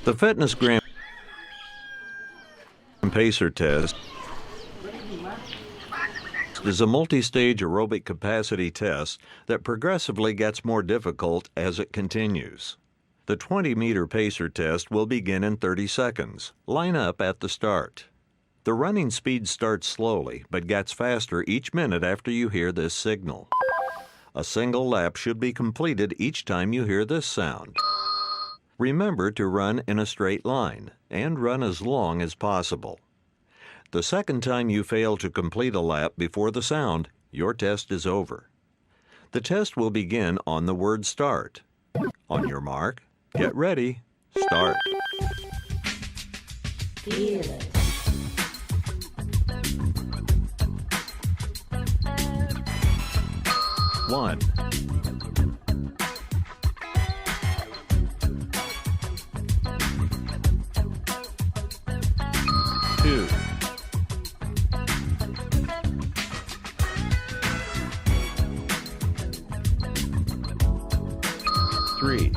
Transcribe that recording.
The Fitness Gram Pacer test is a multi-stage aerobic capacity test that progressively gets more difficult as it continues. The 20-meter pacer test will begin in 30 seconds. Line up at the start. The running speed starts slowly but gets faster each minute after you hear this signal. A single lap should be completed each time you hear this sound. Remember to run in a straight line and run as long as possible. The second time you fail to complete a lap before the sound, your test is over. The test will begin on the word start. On your mark, get ready, start. Feel it. 1, 2, 3,